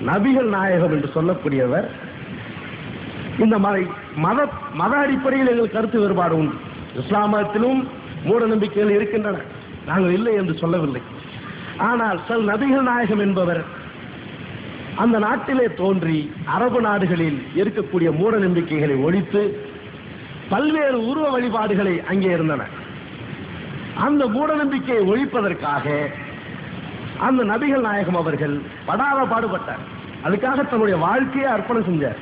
நபிகள் நாயகம் என்று சொல்லக்கூடியவர் இந்த மத அடிப்படையில் எங்கள் கருத்து வேறுபாடு உண்டு. இஸ்லாம் மதத்திலும் மூட நம்பிக்கைகள் இருக்கின்றன, நாங்கள் இல்லை என்று சொல்லவில்லை. ஆனால் சில நபிகள் நாயகம் என்பவர் அந்த நாட்டிலே தோன்றி அரபு நாடுகளில் இருக்கக்கூடிய மூட நம்பிக்கைகளை ஒழித்து பல்வேறு உருவ வழிபாடுகளை அங்கே இருந்தன. அந்த மூட நம்பிக்கையை ஒழிப்பதற்காக அந்த நபிகள் நாயகம் அவர்கள் படாத பாடுபட்டார். அதுக்காக தன்னுடைய வாழ்க்கையை அர்ப்பணம் செஞ்சார்.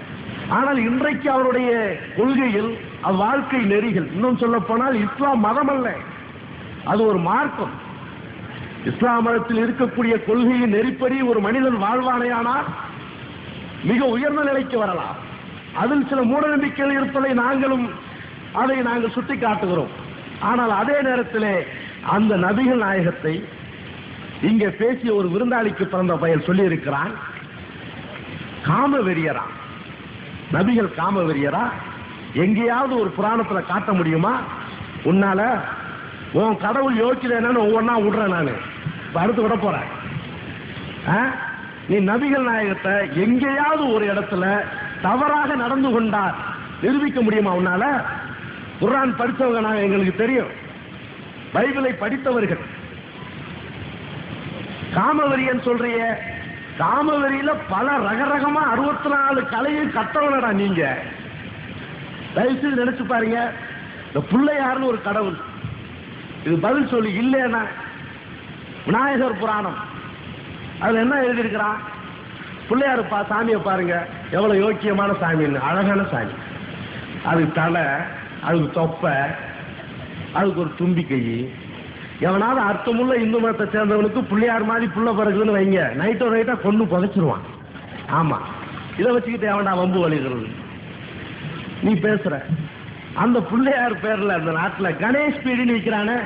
ஆனால் இன்றைக்கு அவருடைய கொள்கையில் அவ்வாழ்க்கை நெறிகள், இன்னும் சொல்ல போனால் இஸ்லாம் மதம் அல்ல, அது ஒரு மார்க்கம். இஸ்லாம் மதத்தில் இருக்கக்கூடிய கொள்கையின் நெறிப்படி ஒரு மனிதன் வாழ்வானையானால் மிக உயர்ந்த நிலைக்கு வரலாம். அதில் சில மூட நம்பிக்கைகள் இருப்பதை நாங்கள் சுட்டி காட்டுகிறோம். ஆனால் அதே நேரத்தில் அந்த நபிகள் நாயகத்தை இங்கே பேசிய ஒரு விருந்தாளிக்கு பிறந்த பையன் சொல்லி இருக்கிறான், காம வெறியரா, நபிகள் காம வெறியரா? எங்கேயாவது ஒரு புராணத்துல காட்ட முடியுமா? உன்னால உன் கடவுள் யோசிக்கிறேன்னு ஒவ்வொன்னா விடுறேன். நான் அடுத்து விட போறேன். நீ நபிகள் நாயகத்தை எங்கேயாவது ஒரு இடத்துல தவறாக நடந்து கொண்டார் நிரூபிக்க முடியுமா உன்னால? குர்ஆன் படித்தவங்க நாங்க, எங்களுக்கு தெரியும், பைபிளை படித்தவர்கள். காமவெறியன் சொல்றிய, காமவெறியில பல ரகரகமா 64 கலையும் கட்டவனடா நீங்க. தயவுசெய்து நினைச்சு பாருங்க, இந்த பிள்ளையார்னு ஒரு கடவுள், இது பதில் சொல்லி இல்லைன்னா விநாயகர் புராணம் அதுல என்ன எழுதியிருக்கிறான்? பிள்ளையாரு சாமியை பாருங்க, எவ்வளவு யோக்கியமான சாமின்னு, அழகான சாமி. அதுக்கு தலை, அதுக்கு தொப்பை, அதுக்கு ஒரு தும்பிக்கை. எவனாவது அர்த்தமுள்ள இந்து மதத்தை சேர்ந்தவனுக்கு பிள்ளையார் மாதிரி புள்ள பிறகுன்னு வைங்க, நைட்டா கொண்டு புதைச்சிருவான். ஆமா, இதை வச்சுக்கிட்டு எவன்டா வம்பு வலிக்கிறது? நீ பேசுற அந்த பிள்ளையார் பேர்ல அந்த நாட்டுல கணேஷ் பீடின்னு விற்கிறானே,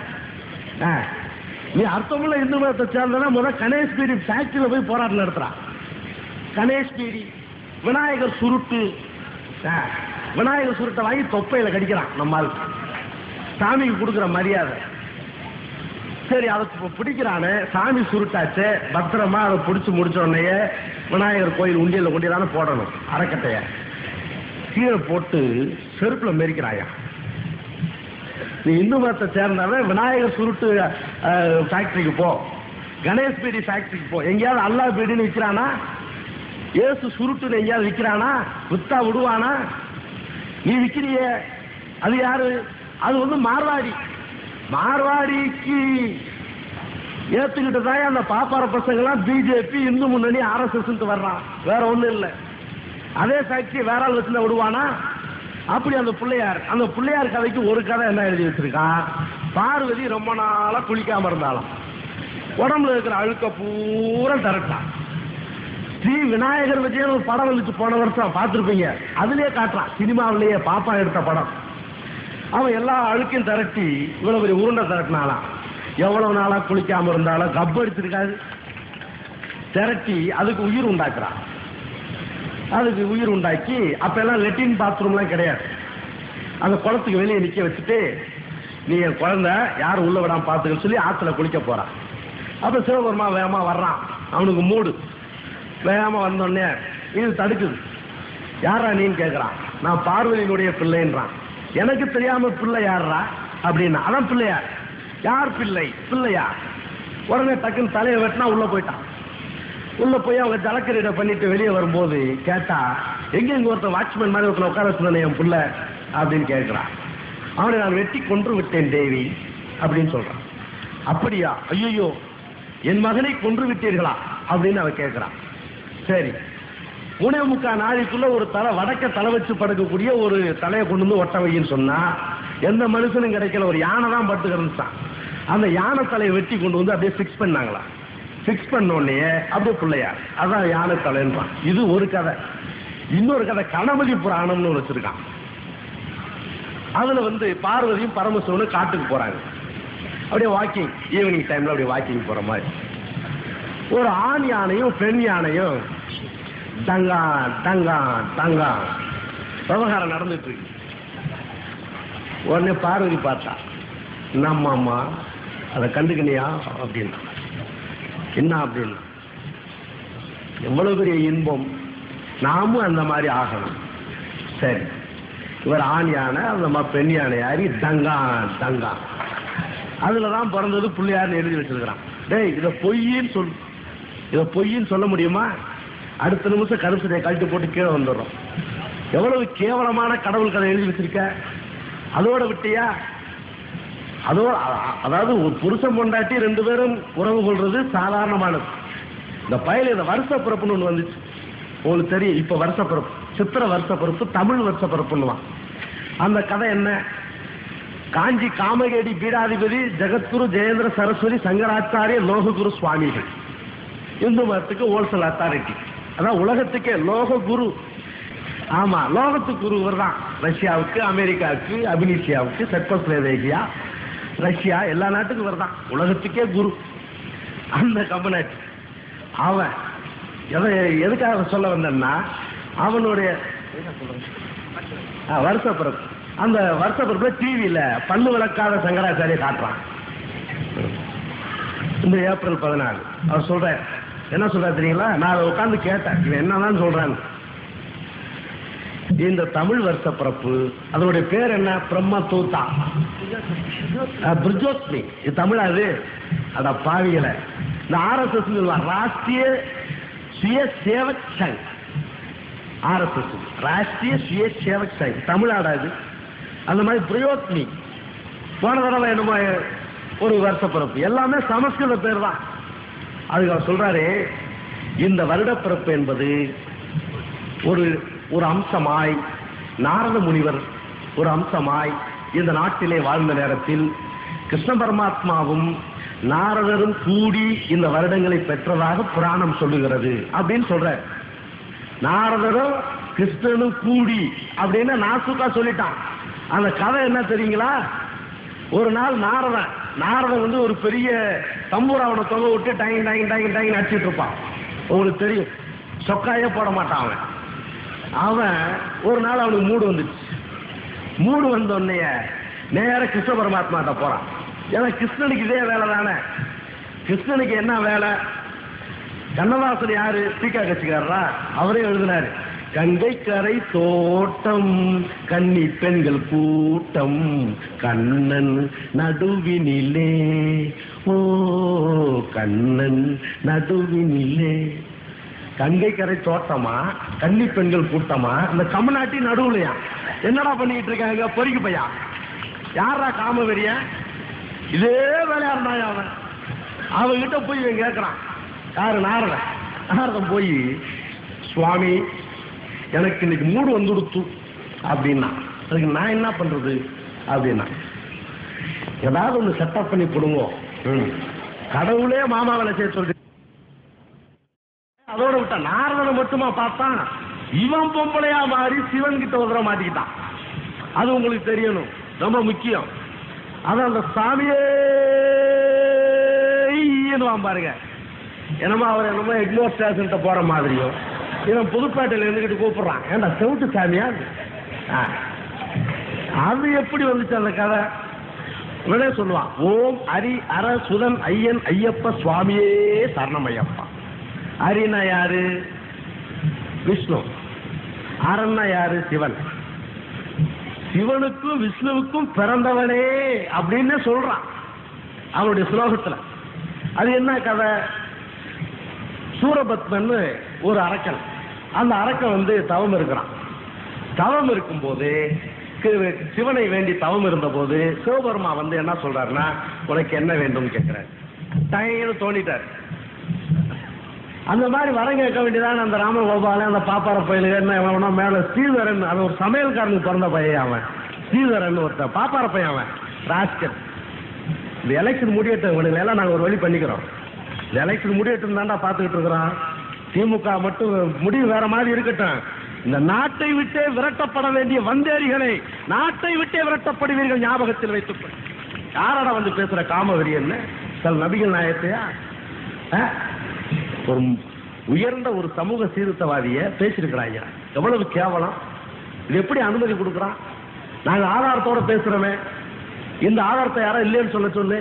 நீ அர்த்தமுள்ள இந்து மதத்தை சேர்ந்தனா முதல் கணேஷ் பீடி ஃபேக்டரியில போய் போராட்டம் நடத்துறான். கணேஷ் பீடி, விநாயகர் சுருட்டு, விநாயகர் சுருட்டை வாங்கி தொப்பையில கடிக்கிறான். நம்மால் சாமிக்கு கொடுக்குற மரியாதை. சரி, அதை பிடிக்கிறானே, சாமி சுருட்டாச்சு, பத்திரமா அதை பிடிச்சு முடிச்ச உடனே விநாயகர் கோயில் உண்டியல கொண்டிதானே போடணும். அறக்கட்டைய கீழே போட்டு செருப்புல மெரிக்கிறாயா? நீ இந்து மதத்தை சேர்ந்தவன் விநாயகர் சுருட்டு ஃபேக்டரிக்கு போ, கணேஷ் பீடி ஃபேக்டரிக்கு போ. எங்கேயாவது அல்லா பீடின்னு விற்கிறானா? ஏசு சுருட்டுன்னு எங்கேயாவது விற்கிறானா? வித்தா விடுவானா? நீ விற்கிறிய, அது யாரு? அது மார்வாடி. மார்வாடிக்கு ஏத்துக்கிட்டு தான் அந்த பாப்பார பசங்கெல்லாம் பிஜேபி, இந்து முன்னணி, RSS வர்றான். வேற ஒண்ணும் இல்லை. அதே ஃபேக்டரி வேற ஆள் வச்சுருந்தா விடுவானா? அப்படி அந்த பிள்ளையார் கதைக்கு ஒரு கதை என்ன எழுதி வச்சிருக்கான்? பார்வதி ரொம்ப நாளா குளிக்காம இருந்தாலும் உடம்புல இருக்கிற அழுக்க பூரா திரட்டான். ஸ்ரீ விநாயகர் விஜயன் ஒரு படம் வந்துச்சு போன வருஷம், பார்த்துருப்பீங்க. அதுலயே காட்டுறான், சினிமாவிலேயே பாப்பா எடுத்த படம். அவன் எல்லா அழுக்கையும் திரட்டி இவ்வளவு பெரிய உருண்டை திரட்டினாலாம். எவ்வளவு நாளா குளிக்காம இருந்தாலும் கப் அடிச்சிருக்காது, திரட்டி அதுக்கு உயிர் உண்டாக்குறான். அதுக்கு உயிர் உண்டாக்கி அப்ப எல்லாம் லெட்டின் பாத்ரூம்லாம் கிடையாது, அந்த குளத்துக்கு வெளியே நிக்க வச்சுட்டு, நீ என் குழந்தை யாரும் உள்ள விடாம பார்த்துக்க சொல்லி ஆத்துல குளிக்க போறான். அப்ப சிவபெருமா வேகமா வர்றான். அவனுக்கு மூடு. வேகமா வந்தோடனே இது தடுக்குது. யாரா நீன்னு கேட்கிறான். நான் பார்வதியினுடைய பிள்ளைன்றான். எனக்கு தெரியாம பிள்ளை யாரா அப்படின்னா, அதான் பிள்ளையார். யார் பிள்ளை? பிள்ளையார். உடனே டக்குன்னு தலையை வெட்டினா உள்ள போயிட்டான். உள்ள போய் அவங்க ஜலக்கரீடை பண்ணிட்டு வெளியே வரும்போது கேட்டா, எங்க ஒருத்தர் வாட்ச்மேன் மாதிரி ஒருத்தர் உட்கார வச்சுருந்தேன் என் பிள்ளை அப்படின்னு கேட்கிறான். அவனை நான் வெட்டி கொன்று விட்டேன் தேவி அப்படின்னு சொல்றான். அப்படியா? ஐயோ, என் மகனை கொன்று விட்டீர்களா அப்படின்னு அவன் கேட்கிறான். சரி, 3.25 நாளைக்குள்ள ஒரு தலை வடக்க தலை வச்சு படுக்கக்கூடிய ஒரு தலையை கொண்டு வந்து ஒட்ட வைன்னு சொன்னா எந்த மனுஷனும் கிடைக்கல. ஒரு யானை தான் படுத்து கிடந்துச்சான். அந்த யானை தலையை வெட்டி கொண்டு வந்து அப்படியே பிக்ஸ் பண்ணாங்களா. பிக்ஸ் பண்ண உடனே அப்படியே பிள்ளையார், அதான் யானை தலைன்றான். இது ஒரு கதை. இன்னொரு கதை கணபதி புராணம்னு வச்சிருக்கான். அதுல பார்வதியும் பரமசிவனும் காட்டுக்கு போறாங்க. அப்படியே வாக்கிங், ஈவினிங் டைம்ல அப்படியே வாக்கிங் போற மாதிரி. ஒரு ஆண் யானையும் பெண் யானையும் டங்கா டங்கா டங்கா விவகாரம் நடந்துட்டு இருக்கு. உடனே பார்வதி பார்த்தா, நம்ம அம்மா அதை கண்டுக்கணியா அப்படின்னா. என்ன அப்படின்னு, எவ்வளவு பெரிய இன்பம், நாமும் அந்த மாதிரி ஆகணும். சரி, இவர் ஆண் யானை, அந்த பெண் யானை யாரி தங்கா தங்கா, அதுலதான் பிறந்தது பிள்ளையார்னு எழுதி வச்சிருக்கிறான். டேய், இதை பொய்ன்னு சொல், இதை பொய்ன்னு சொல்ல முடியுமா? அடுத்த நிமிஷம் கருசடையை கழட்டி போட்டு கீழே வந்துடுறோம். எவ்வளவு கேவலமான கடவுள் கதை எழுதி வச்சிருக்க. அதோட விட்டியா? அதோட, அதாவது ஒரு புருஷன் பொண்டாட்டி 2 பேரும் உறவு கொள்றது சாதாரணமானது. இந்த பயில இந்த வருஷ பிறப்புன்னு ஒண்ணு வந்துச்சு, உங்களுக்கு தெரியும். இப்ப வருஷ பிறப்பு, சித்திர வருஷ பிறப்பு, தமிழ் வருஷ பிறப்புன்னுவான். அந்த கதை என்ன? காஞ்சி காமகேடி பீடாதிபதி ஜெகத்குரு ஜெயேந்திர சரஸ்வதி சங்கராச்சாரிய லோககுரு சுவாமிகள், இந்து மதத்துக்கு ஹோல்சேல் அத்தாரிட்டி, அதான் உலகத்துக்கே லோக குரு. ஆமா, லோகத்துக்கு குரு இவர் தான். ரஷ்யாவுக்கு, அமெரிக்காவுக்கு, அபினீசியாவுக்கு, செக்கோஸ்லோவேகியா, ரஷ்யா, எல்லா நாட்டுக்கும் இவர் தான் உலகத்துக்கே குரு. அந்த கம்பனாட்டி அவன் எதுக்காக சொல்ல வந்தேன்னா, அவனுடைய வருஷ பிறப்பு, அந்த வருஷ பிறப்புல டிவியில பல்லு விளக்காத சங்கராச்சாரிய காட்டுறான். இந்த ஏப்ரல் 14 அவர் சொல்ற என்ன சொல்ற தெரியுங்களா? நான் அதை உட்கார்ந்து கேட்டேன், இவன் என்னதான் சொல்றான்னு. இந்த தமிழ் வருஷ பிறப்பு, அதனுடைய பேர் என்ன? பிரம்ம தூத்தா பிரிஜோத்மி. இது தமிழா? அது அத பாவிகளை இந்த RSS ராஷ்டிரிய சுய சேவக் சங், RSS ராஷ்டிரிய சுய சேவக் சங் தமிழ்நாடா இது? அந்த மாதிரி பிரியோத்மி போன தடவை என்னமோ ஒரு வருஷ பிறப்பு, எல்லாமே சமஸ்கிருத பேர் தான். அதுக்கு அவர் சொல்றாரு, இந்த வருடப்பிறப்பு என்பது ஒரு அம்சமாய், நாரத முனிவர் ஒரு அம்சமாய் இந்த நாட்டிலே வாழ்ந்த நேரத்தில் கிருஷ்ண பரமாத்மாவும் நாரதரும் கூடி இந்த வருடங்களை பெற்றதாக புராணம் சொல்லுகிறது அப்படின்னு சொல்ற. நாரதரும் கிருஷ்ணனும் கூடி அப்படின்னு நாசுக்கா சொல்லிட்டான். அந்த கதை என்ன தெரியுங்களா? ஒரு நாள் நாரதன் வந்து ஒரு பெரிய தம்பூராவனை தொகை விட்டு டைங் டைங் டைங் டைங் அடிச்சுட்டு இருப்பான். உங்களுக்கு தெரியும், சொக்காயே போட மாட்டான் அவன். அவன் ஒரு நாள் அவனுக்கு மூடு வந்துச்சு. மூடு வந்த உடனே நேர கிருஷ்ண பரமாத்மாட்ட போறான். ஏன்னா கிருஷ்ணனுக்கு இதே வேலை தானே. கிருஷ்ணனுக்கு என்ன வேலை? கண்ணதாசன் யாரு? தீக்கா கட்சிக்காரரா? அவரே எழுதினாரு, கங்கை கரை தோட்டம் கன்னி பெண்கள் கூட்டம் கண்ணன் நடுவினிலே, ஓ கண்ணன் நடுவினிலே. கங்கை கரை தோட்டமா, கன்னி பெண்கள் கூட்டமா, இந்த கமநாட்டி நடுவுலையா? என்னடா பண்ணிட்டு இருக்காங்க பொறிக்கு பையா? யாரா காமவெறிய? இதே வேலையா இருந்தாங்க. அவன்கிட்ட போய் இவன் கேட்கறான், யாரு? நாரதன் போய், சுவாமி எனக்கு இன்னைக்கு மூடு வந்துடுத்து அப்படின்னா, அதுக்கு நான் என்ன பண்றது அப்படின்னா, ஏதாவது ஒன்று செட்டப் பண்ணி கொடுங்க. கடவுளே மாமாவளை சேர்த்து சொல்லி அதோட விட்டா. நாரதனை மட்டுமா பார்த்தான்? இவன் பொம்பளையா மாறி சிவன் கிட்ட உதற மாட்டிக்கிட்டான். அது உங்களுக்கு தெரியணும், ரொம்ப முக்கியம். அதான் அந்த சாமியே பாருங்க, என்னமோ அவர் என்னமோ எக்மோர் ஸ்டேஷன் போற மாதிரியும் இவன் புதுப்பேட்டையில இருந்துகிட்டு கூப்பிடுறான், ஏன்டா செவுட்டு சாமியா? அது எப்படி வந்துச்சு அந்த கதை? இவனே சொல்லுவான், ஓம் ஹரி அர சுதன் ஐயன் ஐயப்ப சுவாமியே சரணம் ஐயப்பா. ஹரினா யாரு? விஷ்ணு. அரன்னா யாரு? சிவன். சிவனுக்கும் விஷ்ணுவுக்கும் பிறந்தவனே அப்படின்னு சொல்றான் அவனுடைய ஸ்லோகத்துல. அது என்ன கதை? சூரபத்மன் ஒரு அரக்கன். அந்த அரக்கன் வந்து தவம் இருக்கிறான். தவம் இருக்கும் போது, சிவனை வேண்டி தவம் இருந்த போது சிவபெருமா வந்து என்ன சொல்றாருன்னா, உனக்கு என்ன வேண்டும் கேட்கிறாரு. டைன்னு தோண்டிட்டாரு. அந்த மாதிரி வரம் கேட்க வேண்டியதான் அந்த ராமகோபாலன், அந்த பாப்பார பயிலுக என்ன மேல ஸ்ரீதரன், அது ஒரு சமையல்காரனுக்கு பிறந்த பையன் அவன். ஸ்ரீதரன் ஒருத்தன் பாப்பார பையன், அவன் ராஸ்கல். இந்த எலெக்ஷன் முடியட்டும் எல்லாம் நாங்கள் ஒரு வழி பண்ணிக்கிறோம். இந்த எலெக்ஷன் முடியட்டும் தாண்டா பார்த்துக்கிட்டு இருக்கிறோம். திமுக மட்டும் முடிவு வேற மாதிரி இருக்கட்டும். இந்த நாட்டை விட்டே விரட்டப்பட வேண்டிய வந்தேரிகளை நாட்டை விட்டே விரட்டப்படுவீர்கள், ஞாபகத்தில் வைத்துக் யாரடா வந்து பேசுற காமவெறி? என்ன சில நபிகள் நாயத்தையா? ஒரு உயர்ந்த ஒரு சமூக சீர்திருத்தவாதிய பேசியிருக்கிறாங்க. எவ்வளவு கேவலம்! இது எப்படி அனுமதி கொடுக்குறான்? நாங்க ஆதாரத்தோட பேசுறோமே, இந்த ஆதாரத்தை யாரும் இல்லைன்னு சொல்லு.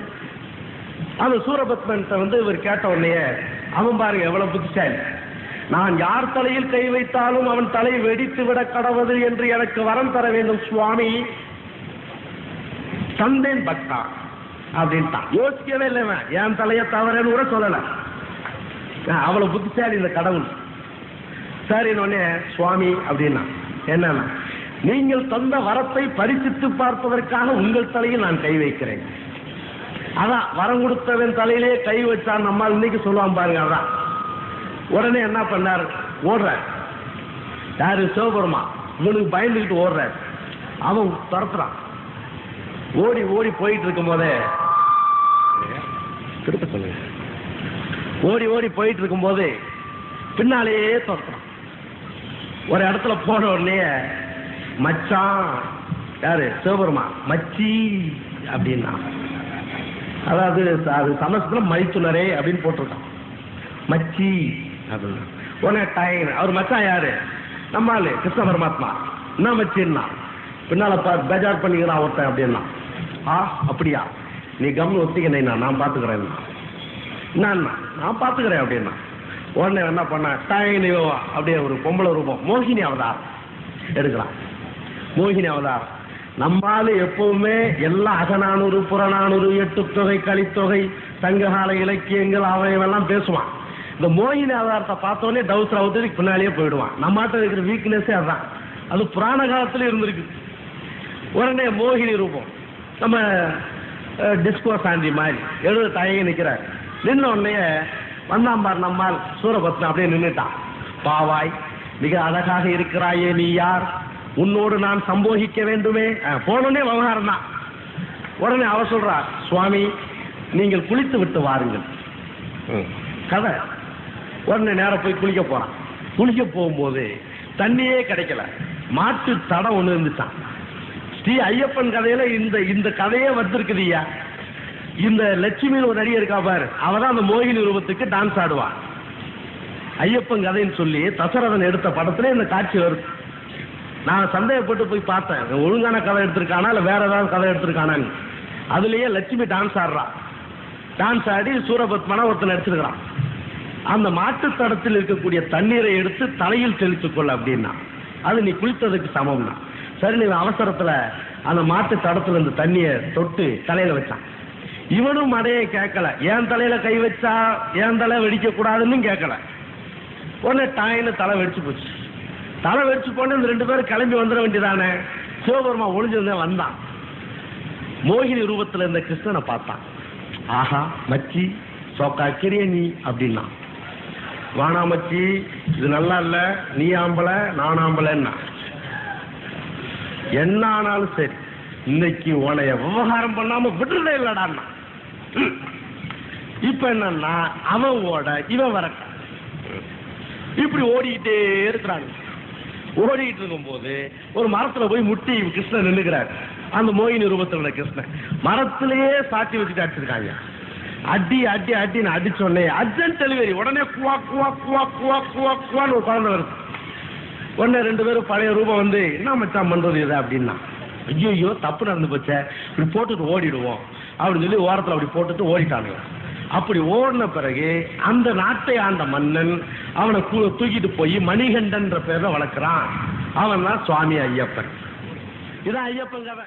அந்த சூரபத்மன் வந்து இவர் கேட்ட உடனே அவன் பாருங்க எவ்வளவு புத்திசாலி. நான் யார் தலையில் கை வைத்தாலும் அவன் தலை வெடித்து விட கடவுது என்று எனக்கு வரம் தர வேண்டும் சுவாமி. தந்தேன் பக்தா அப்படின்ட்டான். யோசிக்கவே இல்லை, என் தலையை தவறேன்னு கூட சொல்லல. அவ்வளவு புத்திசாலி இந்த கடவுள். சரின்னு சுவாமி அப்படின்னா என்னன்னா, நீங்கள் தந்த வரத்தை பரிசித்து பார்ப்பதற்காக உங்கள் தலையில் நான் கை வைக்கிறேன். அதான் வரம் கொடுத்தவன் தலையிலே கை வச்சான் நம்ம இன்னைக்கு சொல்லுவான் பாருங்க. அதான் உடனே என்ன பண்ணார், ஓடுற யாரு சிவபெருமா இவனுக்கு பயந்துகிட்டு ஓடுற. அவன் துரத்துறான். ஓடி ஓடி போயிட்டு இருக்கும் போதே திருப்ப சொல்லுங்க, ஓடி ஓடி போயிட்டு இருக்கும் போது பின்னாலேயே துரத்துறான். ஒரு இடத்துல போன உடனே மச்சான் யாரு சிவபெருமா மச்சி அப்படின்னா, அதாவது அது சமஸ்கிருதம் மைத்துனரே அப்படின்னு போட்டிருக்கான். மச்சி அப்படின்னு உடனே டைம் அவர் மச்சான் யாரு நம்ம ஆளு கிருஷ்ண பரமாத்மா. என்ன மச்சின்னா பின்னால பேஜார் பண்ணிக்கிறான் ஒருத்தன் அப்படின்னா. அப்படியா நீ கம்னு ஒத்திக்கண்ணா நான் பாத்துக்கிறேன். என்னன்னா நான் பாத்துக்கிறேன் அப்படின்னா உடனே என்ன பண்ண டைம் அப்படியே ஒரு பொம்பளை ரூபம் மோகினி அவதாரம் எடுக்கிறான். மோகினி அவதாரம் நம்மால எப்பவுமே எல்லா அகநானூறு புறநானூறு எட்டுத்தொகை கலித்தொகை சங்ககால இலக்கியங்கள் அவையெல்லாம் பேசுவான். இந்த மோகினி அவதாரத்தை பார்த்தோன்னே டவுசர் அவுத்துக்கு பின்னாலேயே போயிடுவான். நம்மாட்ட இருக்கிற வீக்னஸே அதுதான். அது புராண காலத்துல இருந்திருக்கு. உடனே மோகினி ரூபம் நம்ம டிஸ்கோ சாந்தி மாதிரி எழுத தயங்கி நிற்கிறார். நின்ன உடனே வந்தாம்பார் நம்மால் சூரபத்மன் அப்படியே நின்றுட்டான். பாவாய் மிக அழகாக இருக்கிறாயே, நீ யார், உன்னோடு நான் சம்போகிக்க வேண்டுமே. போனோடனே விவகாரம் தான். உடனே அவ சொல்றார், சுவாமி நீங்கள் குளித்து விட்டு வாருங்கள் கதை. உடனே நேரம் போய் குளிக்க போறான். குளிக்க போகும்போது தண்ணியே கிடைக்கல. மாட்டு தடம் ஒண்ணு இருந்துச்சான். ஸ்ரீ ஐயப்பன் கதையில இந்த கதையே வந்திருக்குதுயா. இந்த லட்சுமின்னு ஒரு நடிகை இருக்கா பாரு, அவதான் அந்த மோகினி ரூபத்துக்கு டான்ஸ் ஆடுவான். ஐயப்பன் கதைன்னு சொல்லி தசரதன் எடுத்த படத்துல இந்த காட்சி வருது. நான் சந்தேகப்பட்டு போய் பார்த்தேன், ஒழுங்கான கதை எடுத்திருக்கானா இல்ல வேற ஏதாவது கதை எடுத்திருக்கானான்னு. அதுலயே லட்சுமி டான்ஸ் ஆடுறா. டான்ஸ் ஆடி சூரபத்மனா ஒருத்தன் நடிச்சிருக்கிறான். அந்த மாட்டு தடத்தில் இருக்கக்கூடிய தண்ணீரை எடுத்து தலையில் தெளித்துக்கொள்ள அப்படின்னா அது நீ குளித்ததுக்கு சமம்னா. சரி, நீ அவசரத்துல அந்த மாட்டு தடத்துல இந்த தண்ணியை தொட்டு தலையில வச்சான். இவனும் அடையே கேட்கல, என் தலையில கை வச்சா என் தலை வெடிக்க கூடாதுன்னு கேட்கல. உடனே டாயின்னு தலை வெடிச்சு போச்சு. தலை வெடிச்சு போன இந்த ரெண்டு பேரும் கிளம்பி வந்துட வேண்டியதானே. சிவபெருமா ஒளிஞ்சிருந்தேன் வந்தான். மோகினி ரூபத்துல இருந்த கிருஷ்ணனை பார்த்தான். ஆஹா மச்சி சோக்கா கிரிய நீ அப்படின்னா. வானா மச்சி இது நல்லா இல்ல, நீ ஆம்பள நான் ஆம்பளன்னா. என்ன ஆனாலும் சரி இன்னைக்கு உனைய விவகாரம் பண்ணாம விடுறதே இல்லடான்னா. இப்ப என்னன்னா அவன் ஓட இவன் வரட்ட இப்படி ஓடிக்கிட்டே இருக்கிறாங்க. ஓடிக்கிட்டு இருக்கும் போது ஒரு மரத்துல போய் முட்டி கிருஷ்ணன் நின்னுக்கிறார். அந்த மோகினி ரூபத்துல கிருஷ்ணன் மரத்திலேயே சாத்தி வச்சுட்டு அடிச்சிருக்காங்க. அடி அடி அடின்னு அடிச்சோடனே அர்ஜென்ட் டெலிவரி. உடனே குவா குவா குவா குவா குவா குவான்னு ஒரு குழந்தை வருது. உடனே ரெண்டு பேரும் பழைய ரூபம் வந்து என்ன மச்சான் பண்றது இது அப்படின்னா, ஐயோ தப்பு நடந்து போச்சே, இப்படி போட்டுட்டு ஓடிடுவோம் அப்படின்னு சொல்லி ஓரத்தில் அப்படி போட்டுட்டு ஓடிட்டானுங்க. அப்படி ஓடின பிறகு அந்த நாட்டை ஆண்ட மன்னன் அவனை தூக்கிட்டு போய் மணிகண்டன் பேர்ல வளர்க்கிறான். அவன் தான் சுவாமி ஐயப்பன். இதான் ஐயப்பன் கதை.